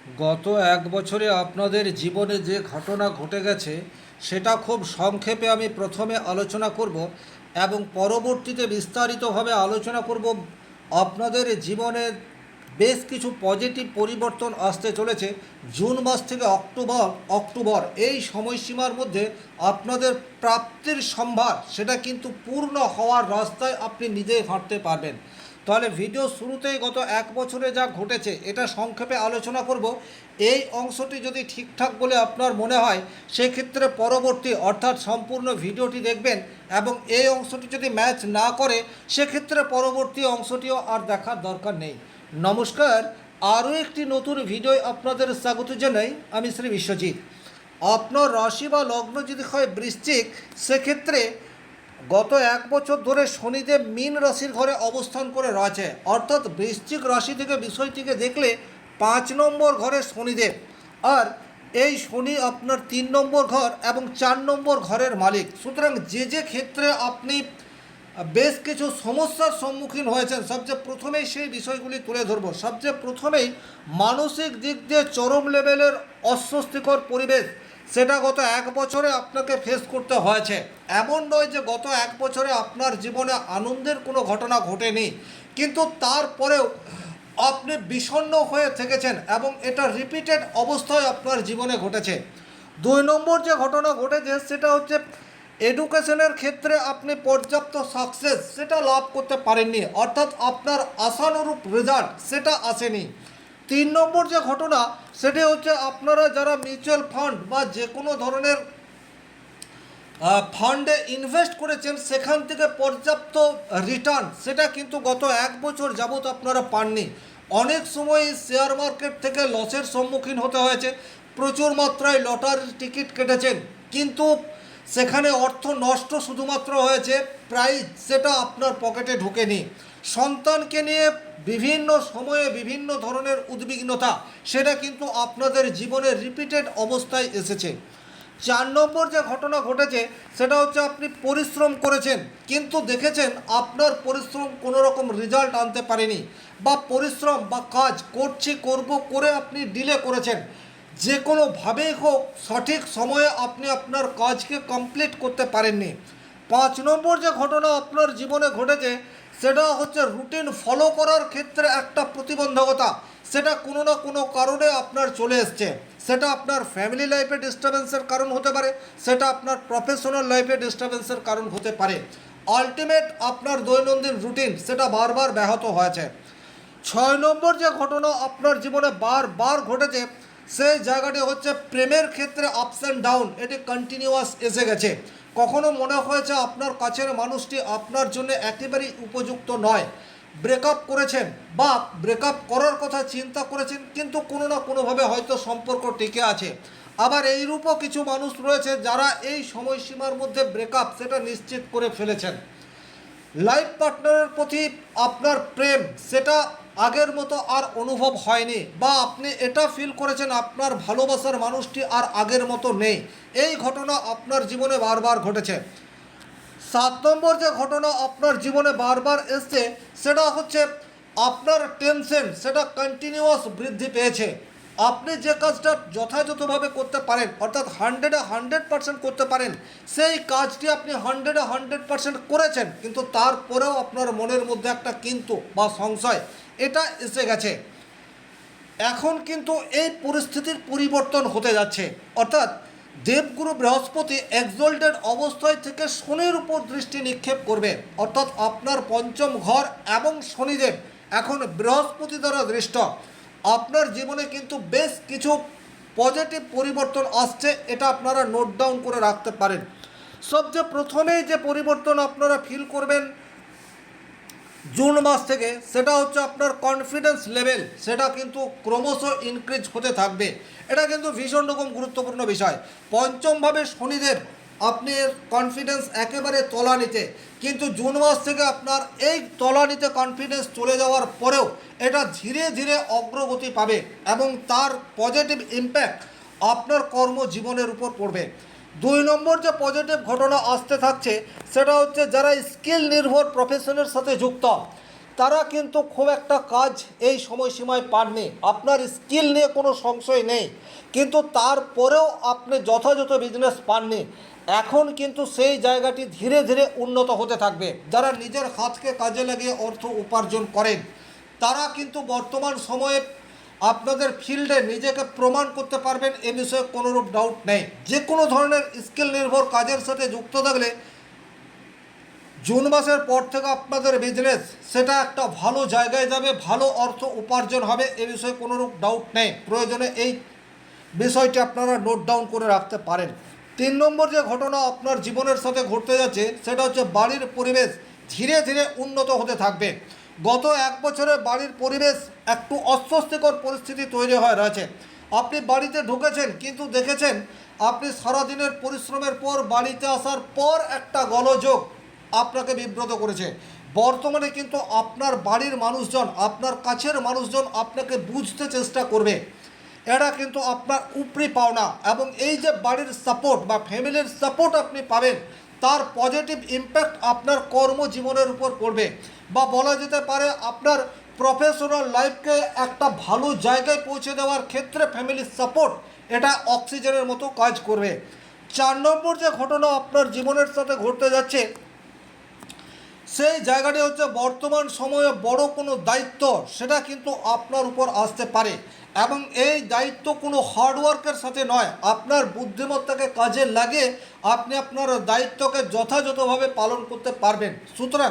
গত এক বছরে আপনাদের জীবনে যে ঘটনা ঘটে গেছে সেটা খুব সংক্ষেপে আমি প্রথমে আলোচনা করব এবং পরবর্তীতে বিস্তারিতভাবে আলোচনা করব। আপনাদের জীবনে বেশ কিছু পজিটিভ পরিবর্তন আসতে চলেছে। জুন মাস থেকে অক্টোবর এই সময়সীমার মধ্যে আপনাদের প্রাপ্তির সম্ভার সেটা কিন্তু পূর্ণ হওয়ার রাস্তায় আপনি নিজেই হাঁটতে পারবেন। তাহলে ভিডিও শুরুতেই গত এক বছরে যা ঘটেছে এটা সংক্ষেপে আলোচনা করব। এই অংশটি যদি ঠিকঠাক বলে আপনার মনে হয় সেক্ষেত্রে পরবর্তী অর্থাৎ সম্পূর্ণ ভিডিওটি দেখবেন, এবং এই অংশটি যদি ম্যাচ না করে সেক্ষেত্রে পরবর্তী অংশটিও আর দেখার দরকার নেই। নমস্কার, আরও একটি নতুন ভিডিও আপনাদের স্বাগত জানাই। আমি শ্রী বিশ্বজিৎ। আপনার রাশি বা লগ্ন যদি হয় বৃশ্চিক, সেক্ষেত্রে গত এক বছর ধরে শনিদেব মীন রাশির ঘরে অবস্থান করে রয়েছে, অর্থাৎ বৃশ্চিক রাশি থেকে বিষয়টিকে দেখলে 5 নম্বর ঘরে শনিদেব। আর এই শনি আপনার 3 নম্বর ঘর এবং 4 নম্বর ঘরের মালিক। সুতরাং যে ক্ষেত্রে আপনি বেশ কিছু সমস্যার সম্মুখীন হয়েছেন, সবচেয়ে প্রথমেই সেই বিষয়গুলি তুলে ধরব। সবচেয়ে প্রথমেই মানসিক দিক দিয়ে চরম লেভেলের অস্বস্তিকর পরিবেশ সেটা গত এক বছরে আপনাকে ফেস করতে হয়েছে। এমন নয় যে গত এক বছরে আপনার জীবনে আনন্দের কোনো ঘটনা ঘটেনি, কিন্তু তারপরেও আপনি বিষণ্ণ হয়ে থেকেছেন এবং এটা রিপিটেড অবস্থায় আপনার জীবনে ঘটেছে। 2 নম্বর যে ঘটনা ঘটেছে সেটা হচ্ছে এডুকেশনের ক্ষেত্রে আপনি পর্যাপ্ত সাকসেস সেটা লাভ করতে পারেননি, অর্থাৎ আপনার আশানুরূপ রেজাল্ট সেটা আসেনি। 3 নম্বর যে ঘটনা সেটি হচ্ছে আপনারা যারা মিউচুয়াল ফান্ড বা যে কোনো ধরনের ফান্ডে ইনভেস্ট করেছেন সেখান থেকে পর্যাপ্ত রিটার্ন সেটা কিন্তু গত এক বছর যাবৎ আপনারা পাননি। অনেক সময় শেয়ার মার্কেট থেকে লসের সম্মুখীন হতে হয়েছে, প্রচুর মাত্রায় লটারির টিকিট কেটেছেন, কিন্তু সেখানে অর্থ নষ্ট শুধুমাত্র হয়েছে, প্রাইজ সেটা আপনার পকেটে ঢোকেনি। সন্তানকে নিয়ে বিভিন্ন সময়ে বিভিন্ন ধরনের উদ্বিগ্নতা সেটা কিন্তু আপনাদের জীবনে রিপিটেড অবস্থায় এসেছে। 4 নম্বর যে ঘটনা ঘটেছে সেটা হচ্ছে আপনি পরিশ্রম করেছেন, কিন্তু দেখেছেন আপনার পরিশ্রম কোনো রকম রেজাল্ট আনতে পারেনি, বা পরিশ্রম বা কাজ করব করে আপনি ডিলে করেছেন। যে কোনোভাবেই হোক সঠিক সময়ে আপনি আপনার কাজকে কমপ্লিট করতে পারেননি। 5 নম্বর যে ঘটনা আপনার জীবনে ঘটেছে সেটা হচ্ছে রুটিন ফলো করার ক্ষেত্রে একটা প্রতিবন্ধকতা সেটা কোনো না কোনো কারণে আপনার চলে এসছে। সেটা আপনার ফ্যামিলি লাইফে ডিস্টারবেন্সের কারণ হতে পারে, সেটা আপনার প্রফেশনাল লাইফে ডিস্টারবেন্সের কারণ হতে পারে। আলটিমেট আপনার দৈনন্দিন রুটিন সেটা বারবার ব্যাহত হয়েছে। 6 নম্বর যে ঘটনা আপনার জীবনে বারবার ঘটেছে সেই জায়গাটি হচ্ছে প্রেমের ক্ষেত্রে আপস অ্যান্ড ডাউন এটি কন্টিনিউয়াস এসে গেছে। কখনো মনে হয়েছে আপনার কাছের মানুষটি আপনার জন্য একেবারেই উপযুক্ত নয়, ব্রেকআপ করেছেন বা ব্রেকআপ করার কথা চিন্তা করেছেন, কিন্তু কোনো না কোনোভাবে হয়তো সম্পর্ক টিকে আছে। আবার এইরূপও কিছু মানুষ রয়েছে যারা এই সময়সীমার মধ্যে ব্রেকআপ সেটা নিশ্চিত করে ফেলেছেন। লাইফ পার্টনারের প্রতি আপনার প্রেম সেটা আগের মতো আর অনুভব হয়নি, বা আপনি এটা ফিল করেছেন আপনার ভালোবাসার মানুষটি আর আগের মতো নেই। এই ঘটনা আপনার জীবনে বারবার ঘটেছে। 7 নম্বর যে ঘটনা আপনার জীবনে বারবার এসছে সেটা হচ্ছে আপনার টেনশন সেটা কন্টিনিউয়াস বৃদ্ধি পেয়েছে। আপনি যে কাজটা যথাযথভাবে করতে পারেন, অর্থাৎ 100% করতে পারেন, সেই কাজটি আপনি 100% করেছেন, কিন্তু তারপরেও আপনার মনের মধ্যে একটা কিন্তু বা সংশয় এটা এসে গেছে। এখন কিন্তু এই পরিস্থিতির পরিবর্তন হতে যাচ্ছে, অর্থাৎ দেবগুরু বৃহস্পতি এক্সল্টেড অবস্থায় থেকে শনির উপর দৃষ্টি নিক্ষেপ করবে, অর্থাৎ আপনার পঞ্চম ঘর এবং শনিদেব এখন বৃহস্পতি দ্বারা দৃষ্ট। আপনার জীবনে কিন্তু বেশ কিছু পজিটিভ পরিবর্তন আসছে, এটা আপনারা নোট ডাউন করে রাখতে পারেন। সবচেয়ে প্রথমেই যে পরিবর্তন আপনারা ফিল করবেন জুন মাস থেকে সেটা হচ্ছে আপনার কনফিডেন্স লেভেল সেটা কিন্তু ক্রমশ ইনক্রিজ হতে থাকবে। এটা কিন্তু ভীষণ রকম গুরুত্বপূর্ণ বিষয়। পঞ্চমভাবে শনিদেব আপনি কনফিডেন্স একেবারে তলানিতে, কিন্তু জুন মাস থেকে আপনার এই তলানিতে কনফিডেন্স চলে যাওয়ার পরেও এটা ধীরে ধীরে অগ্রগতি পাবে এবং তার পজিটিভ ইম্প্যাক্ট আপনার কর্মজীবনের উপর পড়বে। 2 নম্বর যে পজিটিভ ঘটনা আসতে থাকছে সেটা হচ্ছে যারা স্কিল নির্ভর প্রফেশনের সাথে যুক্ত তারা কিন্তু খুব একটা কাজ এই সময়সীমায় পাননি। আপনার স্কিল নিয়ে কোনো সংশয় নেই, কিন্তু তারপরেও আপনি যথাযথ বিজনেস পাননি। এখন কিন্তু সেই জায়গাটি ধীরে ধীরে উন্নত হতে থাকবে। যারা নিজের হাতকে কাজে লাগিয়ে অর্থ উপার্জন করেন তারা কিন্তু বর্তমান সময়ে আপনাদের ফিল্ডে নিজেকে প্রমাণ করতে পারবেন, এ বিষয়ে কোনোরূপ ডাউট নেই। যে কোনো ধরনের স্কিল নির্ভর কাজের সাথে যুক্ত থাকলে জুন মাসের পর থেকে আপনাদের বিজনেস সেটা একটা ভালো জায়গায় যাবে, ভালো অর্থ উপার্জন হবে, এ বিষয়ে কোনোরূপ ডাউট নেই। প্রয়োজনে এই বিষয়টি আপনারা নোট ডাউন করে রাখতে পারেন। 3 নম্বর যে ঘটনা আপনার জীবনের সাথে ঘটতে যাচ্ছে সেটা হচ্ছে বাড়ির পরিবেশ ধীরে ধীরে উন্নত হতে থাকবে। গত 1 বছরে বাড়ির পরিবেশ একটু অস্বস্তিকর পরিস্থিতি তৈরি হয়ে রয়েছে। আপনি বাড়িতে ঢুকেছেন কিন্তু দেখেছেন আপনি সারাদিনের পরিশ্রমের পর বাড়িতে আসার পর একটা গোলযোগ আপনাকে বিব্রত করেছে। বর্তমানে কিন্তু আপনার বাড়ির মানুষজন, আপনার কাছের মানুষজন আপনাকে বুঝতে চেষ্টা করবে। এটা কিন্তু আপনার উপরি পাওনা, এবং এই যে বাড়ির সাপোর্ট বা ফ্যামিলির সাপোর্ট আপনি পাবেন তার পজিটিভ ইম্প্যাক্ট আপনার কর্মজীবনের উপর পড়বে, বা বলা যেতে পারে আপনার প্রফেশনাল লাইফকে একটা ভালো জায়গায় পৌঁছে দেওয়ার ক্ষেত্রে ফ্যামিলির সাপোর্ট এটা অক্সিজেনের মতো কাজ করবে। 4 নম্বর যে ঘটনা আপনার জীবনের সাথে ঘটতে যাচ্ছে সেই জায়গাটি হচ্ছে বর্তমান সময়ে বড় কোনো দায়িত্ব সেটা কিন্তু আপনার উপর আসতে পারে, এবং এই দায়িত্ব কোনো হার্ডওয়ার্কের সাথে নয়, আপনার বুদ্ধিমত্তাকে কাজে লাগিয়ে আপনি আপনার দায়িত্বকে যথাযথভাবে পালন করতে পারবেন। সুতরাং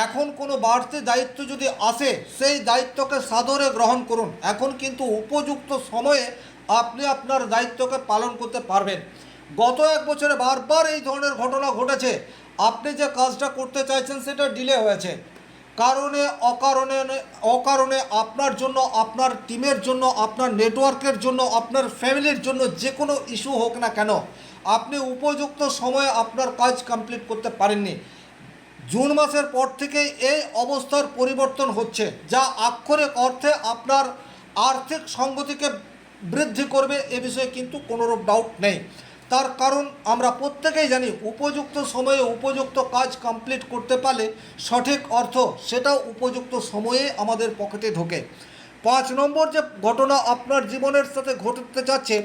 এখন কোনো বাড়তি দায়িত্ব যদি আসে সেই দায়িত্বকে সাদরে গ্রহণ করুন। এখন কিন্তু উপযুক্ত সময়ে আপনি আপনার দায়িত্বকে পালন করতে পারবেন। গত 1 বছরে বারবার এই ধরনের ঘটনা ঘটেছে। আপনি যে কাজটা করতে চাইছেন সেটা ডিলে হয়েছে, কারণে অকারণে আপনার জন্য, আপনার টিমের জন্য, আপনার নেটওয়ার্কের জন্য, আপনার ফ্যামিলির জন্য যে কোনো ইস্যু হোক না কেন আপনি উপযুক্ত সময়ে আপনার কাজ কমপ্লিট করতে পারেননি। জুন মাসের পর থেকেই এই অবস্থার পরিবর্তন হচ্ছে, যা আক্ষরিক অর্থে আপনার আর্থিক সঙ্গতিকে বৃদ্ধি করবে, এ বিষয়ে কিন্তু কোনোরূপ ডাউট নেই। তার কারণ আমরা প্রত্যেকেই জানি উপযুক্ত সময়ে উপযুক্ত কাজ কমপ্লিট করতে পারলে সঠিক অর্থ সেটাও উপযুক্ত সময়ে আমাদের পকেটে ঢোকে। 5 নম্বর যে ঘটনা আপনার জীবনের সাথে ঘটতে যাচ্ছে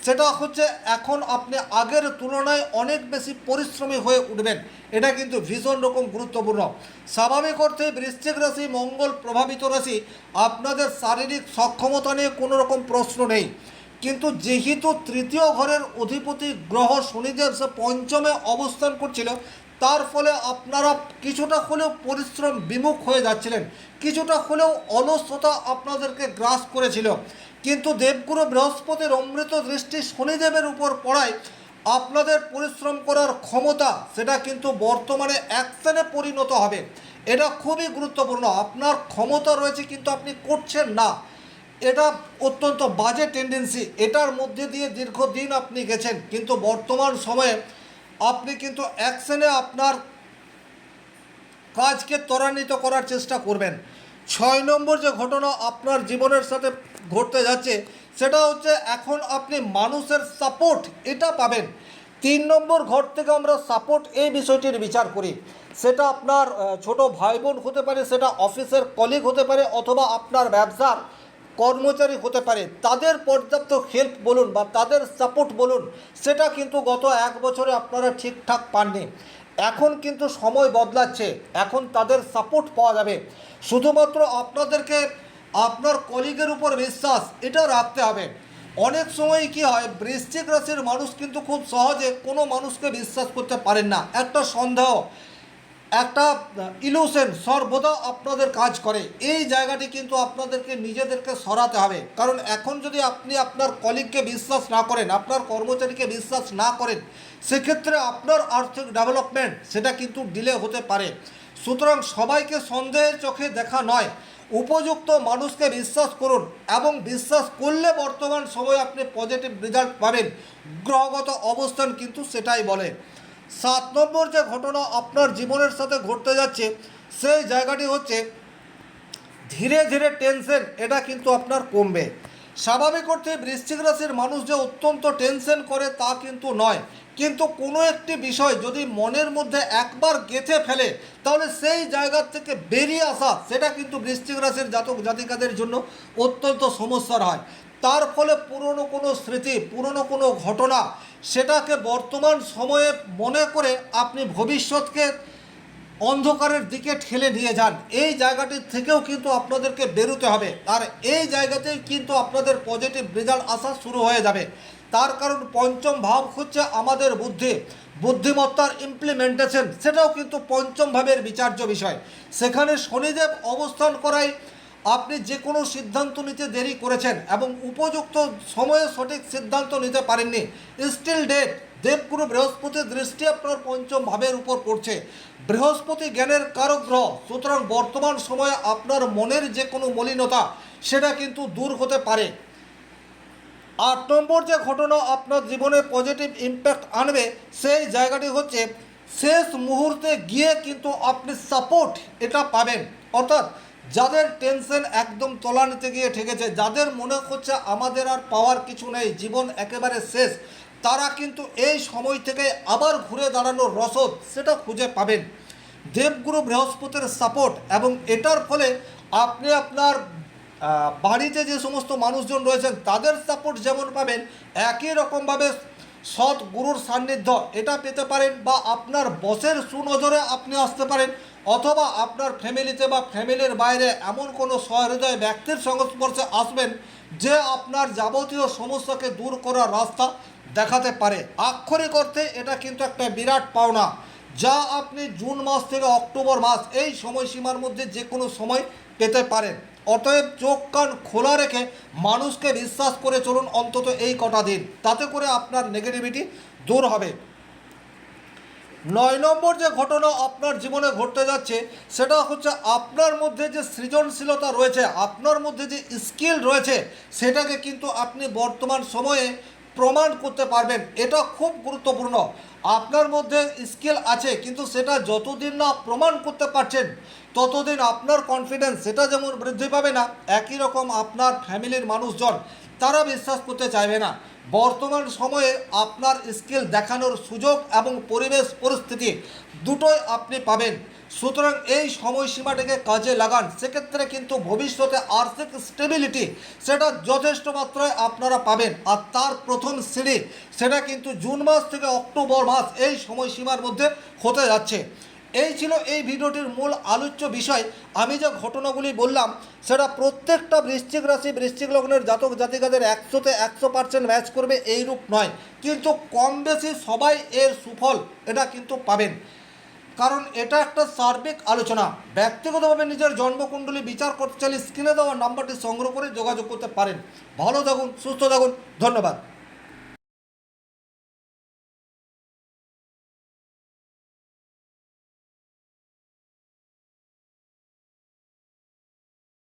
সেটা হচ্ছে এখন আপনি আগের তুলনায় অনেক বেশি পরিশ্রমী হয়ে উঠবেন। এটা কিন্তু ভীষণ রকম গুরুত্বপূর্ণ। স্বাভাবিক অর্থে বৃশ্চিক রাশি মঙ্গল প্রভাবিত রাশি, আপনাদের শারীরিক সক্ষমতা নিয়ে কোনো রকম প্রশ্ন নেই, কিন্তু যেহেতু তৃতীয় ঘরের অধিপতি গ্রহ শনিদেব সে পঞ্চমে অবস্থান করছিল, তার ফলে আপনারা কিছুটা হলেও পরিশ্রম বিমুখ হয়ে যাচ্ছিলেন, কিছুটা হলেও অলসতা আপনাদেরকে গ্রাস করেছিল। কিন্তু দেবগুরু বৃহস্পতির অমৃত দৃষ্টি শনিদেবের উপর পড়ায় আপনাদের পরিশ্রম করার ক্ষমতা সেটা কিন্তু বর্তমানে অ্যাকশনে পরিণত হবে। এটা খুবই গুরুত্বপূর্ণ। আপনার ক্ষমতা রয়েছে কিন্তু আপনি করছেন না, এটা অত্যন্ত বাজে টেন্ডেন্সি। এটার মধ্যে দিয়ে দীর্ঘদিন আপনি গেছেন, কিন্তু বর্তমান সময়ে আপনি কিন্তু অ্যাকশনে আপনার কাজকে ত্বরান্বিত করার চেষ্টা করবেন। 6 নম্বর যে ঘটনা আপনার জীবনের সাথে ঘটতে যাচ্ছে সেটা হচ্ছে এখন আপনি মানুষের সাপোর্ট এটা পাবেন। 3 নম্বর ঘর থেকে আমরা সাপোর্ট এই বিষয়টির বিচার করি, সেটা আপনার ছোট ভাই বোন হতে পারে, সেটা অফিসের কলিগ হতে পারে, অথবা আপনার ব্যবসার কর্মচারী হতে পারে। তাদের পর্যাপ্ত হেল্প বলুন বা তাদের সাপোর্ট বলুন, সেটা কিন্তু গত 1 বছরে আপনারা ঠিকঠাক পাননি। এখন কিন্তু সময় বদলাচ্ছে, এখন তাদের সাপোর্ট পাওয়া যাবে। শুধুমাত্র আপনাদেরকে আপনার কলিগের উপর বিশ্বাস এটা রাখতে হবে। অনেক সময় কি হয়, বৃশ্চিক রাশির মানুষ কিন্তু খুব সহজে কোনো মানুষকে বিশ্বাস করতে পারেন না। একটা সন্দেহ, একটা ইলুশন সর্বদা আপনাদের কাজ করে। এই জায়গাটি কিন্তু আপনাদেরকে নিজেদেরকে সরাতে হবে, কারণ এখন যদি আপনি আপনার কলিগকে বিশ্বাস না করেন, আপনার কর্মচারীকে বিশ্বাস না করেন, সেক্ষেত্রে আপনার আর্থিক ডেভেলপমেন্ট সেটা কিন্তু ডিলে হতে পারে। সুতরাং সবাইকে সন্দেহের চোখে দেখা নয়, উপযুক্ত মানুষকে বিশ্বাস করুন, এবং বিশ্বাস করলে বর্তমান সময়ে আপনি পজিটিভ রেজাল্ট পাবেন। গ্রহগত অবস্থান কিন্তু সেটাই বলে। 7 নম্বর যে ঘটনা আপনার জীবনের সাথে ঘটতে যাচ্ছে সেই জায়গাটি হচ্ছে ধীরে ধীরে টেনশন এটা কিন্তু আপনার কমবে। স্বাভাবিক অর্থে বৃশ্চিক রাশির মানুষ যে অত্যন্ত টেনশন করে তা কিন্তু নয়, কিন্তু কোনো একটি বিষয় যদি মনের মধ্যে একবার গেঁথে ফেলে তাহলে সেই জায়গা থেকে বেরিয়ে আসা সেটা কিন্তু বৃশ্চিক রাশির জাতক জাতিকাদের জন্য অত্যন্ত সমস্যার হয়। তার ফলে পুরনো কোনো স্মৃতি, পুরনো কোনো ঘটনা, সেটাকে বর্তমান সময়ে মনে করে আপনি ভবিষ্যৎকে অন্ধকারের দিকে ঠেলে নিয়ে যান। এই জায়গাটির থেকেও কিন্তু আপনাদেরকে বেরোতে হবে, আর এই জায়গাতেই কিন্তু আপনাদের পজিটিভ রেজাল্ট আসা শুরু হয়ে যাবে। তার কারণ পঞ্চম ভাব হচ্ছে আমাদের বুদ্ধিমত্তার ইমপ্লিমেন্টেশন, সেটাও কিন্তু পঞ্চম ভাবের বিচার্য বিষয়। সেখানে শনিদেব অবস্থান করায় আপনি যে কোনো সিদ্ধান্ত নিতে দেরি করেছেন এবং উপযুক্ত সময়ে সঠিক সিদ্ধান্ত নিতে পারেননি, স্টিল ডেট। দেবগুরু বৃহস্পতির দৃষ্টি আপনার পঞ্চম ভাবের উপর পড়ছে। বৃহস্পতি জ্ঞানের কারক গ্রহ, সুতরাং বর্তমান সময়ে আপনার মনের যে কোনো মলিনতা সেটা কিন্তু দূর হতে পারে। 8 নম্বর যে ঘটনা আপনার জীবনে পজিটিভ ইম্প্যাক্ট আনবে সেই জায়গাটি হচ্ছে শেষ মুহূর্তে গিয়ে কিন্তু আপনি সাপোর্ট এটা পাবেন। অর্থাৎ যাদের টেনশন একদম তলানিতে গিয়ে ঠেকেছে, যাদের মনে হচ্ছে আমাদের আর পাওয়ার কিছু নেই, জীবন একেবারে শেষ, তারা কিন্তু এই সময় থেকে আবার ঘুরে দাঁড়ানোর রসদ সেটা খুঁজে পাবেন দেবগুরু বৃহস্পতির সাপোর্ট। এবং এটার ফলে আপনি আপনার বাড়িতে যে সমস্ত মানুষজন রয়েছেন তাদের সাপোর্ট যেমন পাবেন, একই রকমভাবে সৎ গুরুর সান্নিধ্য এটা পেতে পারেন, বা আপনার বসের সুনজরে আপনি আসতে পারেন, অথবা আপনার ফ্যামিলিতে বা ফ্যামিলির বাইরে এমন কোনো সহৃদয় ব্যক্তির সংস্পর্শে আসবেন যে আপনার যাবতীয় সমস্যাকে দূর করার রাস্তা দেখাতে পারে। আক্ষরিক অর্থে এটা কিন্তু একটা বিরাট পাওনা, যা আপনি জুন মাস থেকে অক্টোবর মাস এই সময়সীমার মধ্যে যে কোনো সময় পেতে পারেন। অতএব চোখ কান খোলা রেখে মানুষকে বিশ্বাস করে চলুন অন্তত এই কটা দিন, তাতে করে আপনার নেগেটিভিটি দূর হবে। 9 নম্বর যে ঘটনা আপনার জীবনে ঘটতে যাচ্ছে সেটা হচ্ছে আপনার মধ্যে যে সৃজনশীলতা রয়েছে, আপনার মধ্যে যে স্কিল রয়েছে, সেটাকে কিন্তু আপনি বর্তমান সময়ে প্রমাণ করতে পারবেন। এটা খুব গুরুত্বপূর্ণ। আপনার মধ্যে স্কিল আছে, কিন্তু সেটা যতদিন না প্রমাণ করতে পারছেন ততদিন আপনার কনফিডেন্স সেটা যেমন বৃদ্ধি পাবে না, একই রকম আপনার ফ্যামিলির মানুষজন তারা বিশ্বাস করতে চাইবে না। বর্তমান সময়ে আপনার স্কিল দেখানোর সুযোগ এবং পরিবেশ পরিস্থিতি দুটোই আপনি পাবেন। সুতরাং এই সময়সীমাটাকে কাজে লাগান, সেক্ষেত্রে কিন্তু ভবিষ্যতে আর্থিক স্টেবিলিটি সেটা যথেষ্ট মাত্রায় আপনারা পাবেন। আর তার প্রথম সিঁড়ি সেটা কিন্তু জুন মাস থেকে অক্টোবর মাস এই সময়সীমার মধ্যে হতে যাচ্ছে। এই ছিল এই ভিডিওটির মূল আলোচ্য বিষয়। আমি যে ঘটনাগুলি বললাম সেটা প্রত্যেকটা বৃশ্চিক রাশি বৃশ্চিক লগ্নের জাতক জাতিকাদের 100তে 100% ম্যাচ করবে এইরূপ নয়, কিন্তু কম বেশি সবাই এর সুফল এটা কিন্তু পাবেন, কারণ এটা একটা সার্বিক আলোচনা। ব্যক্তিগতভাবে নিজের জন্মকুণ্ডলী বিচার করতে চাইলে স্ক্রিনে দেওয়া নাম্বারটি সংগ্রহ করে যোগাযোগ করতে পারেন। ভালো থাকুন, সুস্থ থাকুন, ধন্যবাদ।